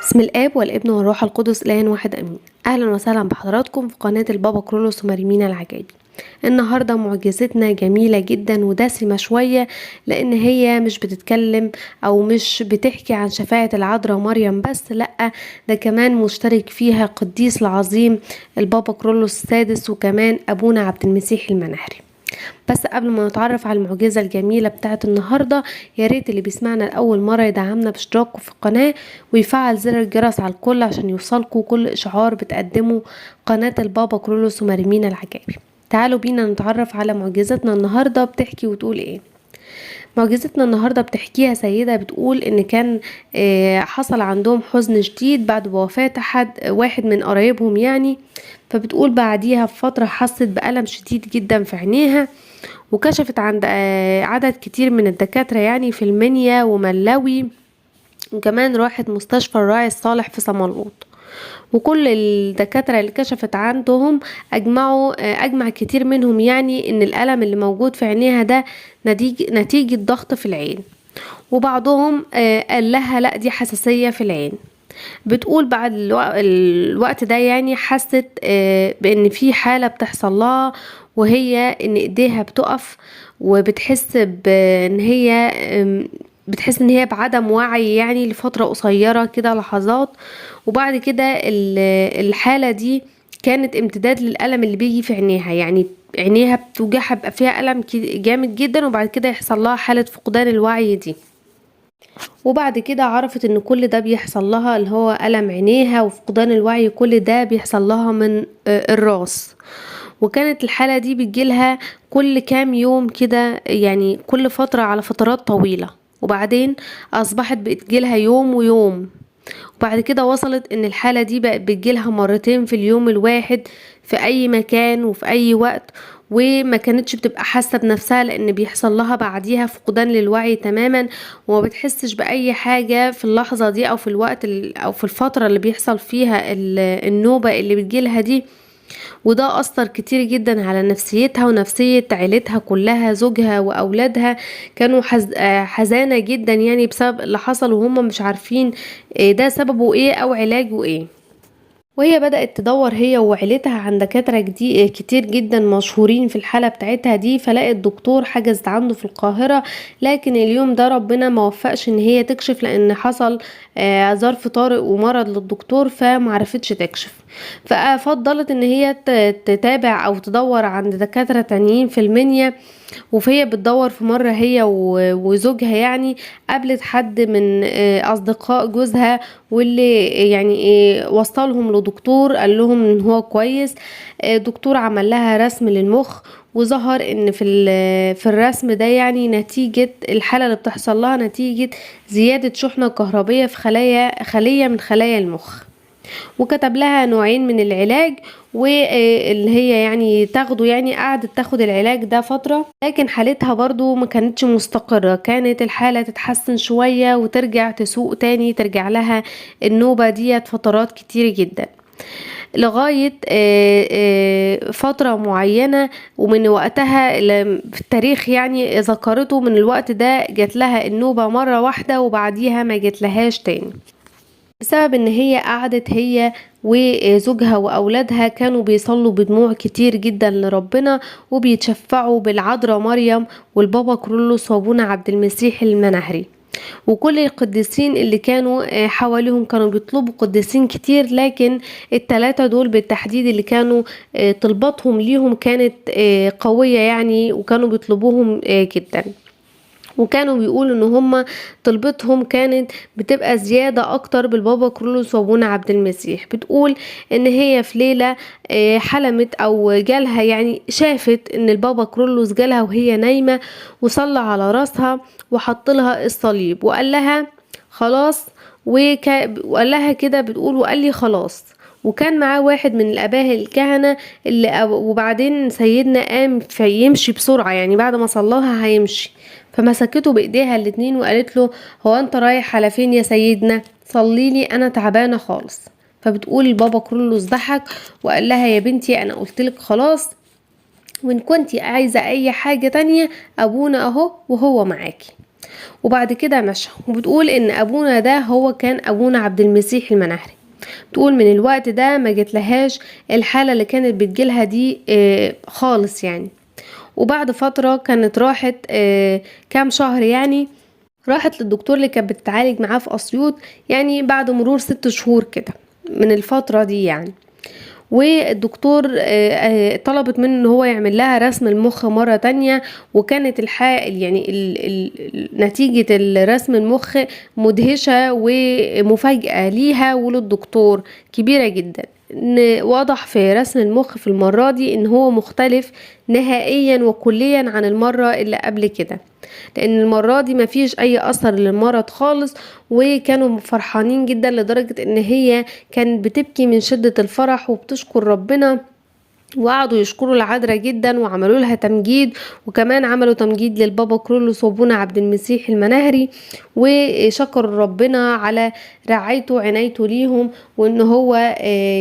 بسم الآب والابن والروح القدس إله واحد أمين. أهلا وسهلا بحضراتكم في قناة البابا كرولوس ومريمين العجائبي. النهاردة معجزتنا جميلة جدا ودسمة شوية، لأن هي مش بتتكلم أو مش بتحكي عن شفاعة العذراء مريم بس، لأ، ده كمان مشترك فيها قديس العظيم البابا كرولوس السادس، وكمان أبونا عبد المسيح المنهري. بس قبل ما نتعرف على المعجزة الجميلة بتاعت النهاردة، يا ريت اللي بيسمعنا لأول مرة يدعمنا باشتراكه في القناة ويفعل زر الجرس على الكل عشان يوصلكوا كل إشعار بتقدمه قناة البابا كرولوس ومريمين العجائبي. تعالوا بينا نتعرف على معجزتنا النهاردة بتحكي وتقول ايه. معجزتنا النهاردة بتحكيها سيدة بتقول ان كان حصل عندهم حزن شديد بعد وفاة واحد من قرايبهم يعني. فبتقول بعديها بفترة حست بألم شديد جدا في عينيها، وكشفت عند عدد كتير من الدكاترة يعني في المنيا وملاوي، وكمان راحت مستشفى الراعي الصالح في صمالوط. وكل الدكاترة اللي كشفت عندهم أجمع كتير منهم يعني إن الألم اللي موجود في عينيها ده نتيجة ضغط في العين، وبعضهم قال لها لا دي حساسية في العين. بتقول بعد الوقت ده يعني حست بأن في حالة بتحصل لها، وهي إن إيديها بتقف، وبتحس بأن هي بتحس ان هي بعدم وعي يعني لفترة قصيرة كده، لحظات. وبعد كده الحالة دي كانت امتداد للألم اللي بيجي في عينيها، يعني عينيها بتوجعها بقى فيها ألم جامد جدا، وبعد كده يحصل لها حالة فقدان الوعي دي. وبعد كده عرفت ان كل ده بيحصل لها، اللي هو ألم عينيها وفقدان الوعي، كل ده بيحصل لها من الراس. وكانت الحالة دي بتجيلها كل كام يوم كده، يعني كل فترة على فترات طويلة، وبعدين أصبحت بتجيلها يوم ويوم. وبعد كده وصلت ان الحالة دي بقت بتجيلها مرتين في اليوم الواحد في اي مكان وفي اي وقت، وما كانتش بتبقى حاسة بنفسها لان بيحصل لها بعديها فقدان للوعي تماما، وما بتحسش باي حاجة في اللحظة دي او في الوقت او في الفترة اللي بيحصل فيها النوبة اللي بتجيلها دي. وده أثر كتير جدا على نفسيتها ونفسية عيلتها كلها، زوجها وأولادها كانوا حزانة جدا يعني بسبب اللي حصل، وهم مش عارفين ده سببه ايه أو علاجه ايه. وهي بدأت تدور هي وعيلتها عن دكاترة كتير جدا مشهورين في الحالة بتاعتها دي، فلقت دكتور حجزت عنده في القاهرة، لكن اليوم ده ربنا ما وفقش ان هي تكشف لان حصل ظرف طارئ ومرض للدكتور، فمعرفتش تكشف. ففضلت ان هي تتابع او تدور عند دكاترة تانيين في المنيا. وفهي بتدور في مرة هي وزوجها يعني قابلت حد من أصدقاء جوزها، واللي يعني وصلهم لدكتور قال لهم ان هو كويس. دكتور عمل لها رسم للمخ، وظهر ان في الرسم ده يعني نتيجة الحالة اللي بتحصل لها نتيجة زيادة شحنة كهربية في خلية من خلايا المخ. وكتب لها نوعين من العلاج، واللي هي يعني تاخده، يعني قعدت تاخد العلاج ده فترة، لكن حالتها برضو ما كانتش مستقرة، كانت الحالة تتحسن شوية وترجع تسوء تاني، ترجع لها النوبة ديت فترات كتير جدا لغاية فترة معينة. ومن وقتها في التاريخ يعني ذكرته، من الوقت ده جات لها النوبة مرة واحدة وبعديها ما جات لهاش تاني، بسبب ان هي قعدت هي وزوجها واولادها كانوا بيصلوا بدموع كتير جدا لربنا، وبيتشفعوا بالعذراء مريم والبابا كرولوس وابونا عبد المسيح المنهري. وكل القديسين اللي كانوا حواليهم كانوا بيطلبوا قديسين كتير، لكن التلاتة دول بالتحديد اللي كانوا طلباتهم ليهم كانت قوية يعني، وكانوا بيطلبوهم جدا. وكانوا بيقولوا ان هم طلبتهم كانت بتبقى زيادة اكتر بالبابا كرولوس وابونا عبد المسيح. بتقول ان هي في ليلة حلمت او جالها، يعني شافت ان البابا كرولوس جالها وهي نايمة، وصلى على راسها وحط لها الصليب وقال لها خلاص، وقال لها كده، بتقول وقال لي خلاص. وكان معاه واحد من الاباء الكهنة وبعدين سيدنا قام فيمشي بسرعة، يعني بعد ما صلاها هيمشي، فمسكته بايديها الاتنين وقالت له هو انت رايح على فين يا سيدنا؟ صليلي انا تعبانة خالص. فبتقول البابا كرولوس ضحك وقال لها يا بنتي انا قلتلك خلاص، وان كنتي عايزة اي حاجة تانية ابونا اهو وهو معاكي. وبعد كده مشى. وبتقول ان ابونا ده هو كان ابونا عبد المسيح المنهري. بتقول من الوقت ده ما جتلهاش الحالة اللي كانت بتجيلها دي خالص يعني. وبعد فترة كانت راحت كام شهر يعني، راحت للدكتور اللي كانت بتتعالج معاه في أسيوط، يعني بعد مرور 6 شهور كده من الفترة دي يعني. والدكتور طلبت منه ان هو يعمل لها رسم المخ مرة تانية. وكانت يعني نتيجة الرسم المخ مدهشة ومفاجأة ليها وللدكتور كبيرة جدا. واضح في رسم المخ في المرة دي ان هو مختلف نهائيا وكليا عن المرة اللي قبل كده، لان المرة دي مفيش اي اثر للمرض خالص. وكانوا فرحانين جدا لدرجة ان هي كانت بتبكي من شدة الفرح وبتشكر ربنا. وقعدوا يشكروا العذراء جدا وعملوا لها تمجيد، وكمان عملوا تمجيد للبابا كرولوس وابونا عبد المسيح المنهري، وشكروا ربنا على رعايته وعنايته ليهم، وان هو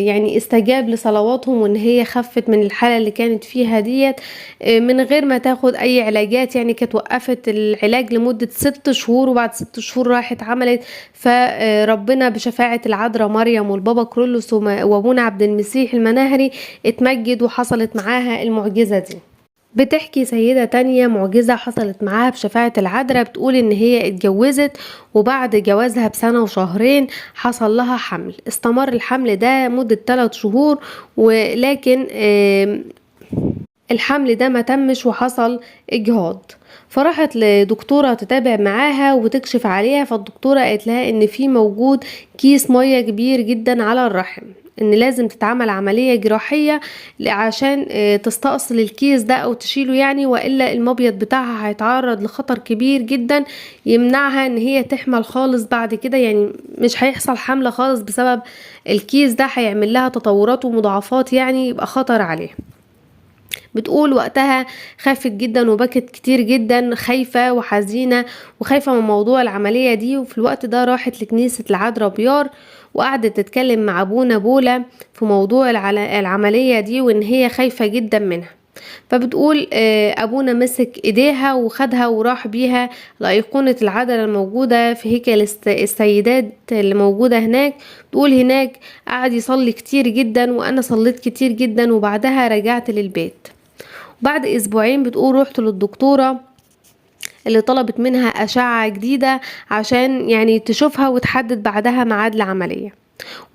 يعني استجاب لصلواتهم، وان هي خفت من الحالة اللي كانت فيها ديت من غير ما تاخد اي علاجات. يعني كانت وقفت العلاج لمدة 6 شهور، وبعد 6 شهور راحت عملت. فربنا بشفاعة العذراء مريم والبابا كرولوس وابونا عبد المسيح المنهري اتمجد وحصلت معاها المعجزة دي. بتحكي سيدة تانية معجزة حصلت معاها بشفاعة العذراء. بتقول ان هي اتجوزت، وبعد جوازها بسنة وشهرين حصل لها حمل. استمر الحمل ده مدة 3 شهور، ولكن الحمل ده ما تمش وحصل اجهاض. فراحت لدكتورة تتابع معاها وتكشف عليها. فالدكتورة قالت لها ان في موجود كيس مية كبير جدا على الرحم، ان لازم تتعمل عملية جراحية عشان تستأصل الكيس ده او تشيله يعني، والا المبيض بتاعها هيتعرض لخطر كبير جدا يمنعها ان هي تحمل خالص بعد كده. يعني مش هيحصل حملة خالص بسبب الكيس ده، هيعمل لها تطورات ومضاعفات يعني يبقى خطر عليها. بتقول وقتها خافت جدا وبكت كتير جدا، خايفة وحزينة وخايفة من موضوع العملية دي. وفي الوقت ده راحت لكنيسة العذراء بيار، وقعدت تتكلم مع ابونا بولا في موضوع العملية دي، وان هي خايفة جدا منها. فبتقول ابونا مسك ايديها وخدها وراح بيها لايقونة العذراء الموجودة في هيكل السيدات اللي موجودة هناك. بتقول هناك قعد يصلي كتير جدا، وانا صليت كتير جدا، وبعدها رجعت للبيت. بعد اسبوعين بتقول رحت للدكتورة اللي طلبت منها اشعة جديدة عشان يعني تشوفها وتحدد بعدها ميعاد العملية.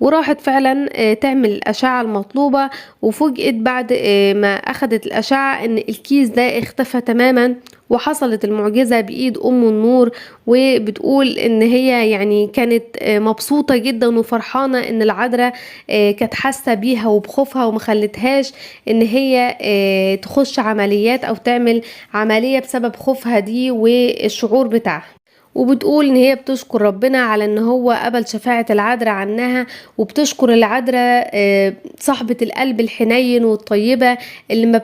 وراحت فعلا تعمل الأشعة المطلوبة. وفوجئت بعد ما أخدت الأشعة إن الكيس ده اختفى تماما، وحصلت المعجزة بإيد أم النور. وبتقول إن هي يعني كانت مبسوطة جدا وفرحانة إن العذراء كانت حاسة بيها وبخوفها ومخلتهاش إن هي تخش عمليات أو تعمل عملية بسبب خوفها دي والشعور بتاعها. وبتقول ان هي بتشكر ربنا على ان هو قبل شفاعة العذراء عنها، وبتشكر العذراء صاحبة القلب الحنين والطيبة اللي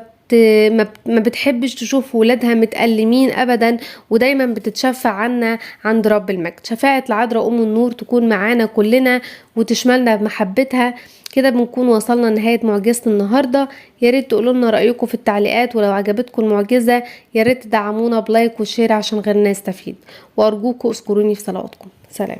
ما بتحبش تشوف ولادها متألمين ابدا، ودايما بتتشفع عنا عند رب المجد. شفاعة العذراء ام النور تكون معانا كلنا وتشملنا بمحبتها. كده بنكون وصلنا لنهاية معجزة النهاردة. يا ريت تقولوا لنا رأيكم في التعليقات، ولو عجبتكم المعجزة يا ريت تدعمونا بلايك وشير عشان غيرنا يستفيد. وأرجوكم اذكروني في صلواتكم. سلام.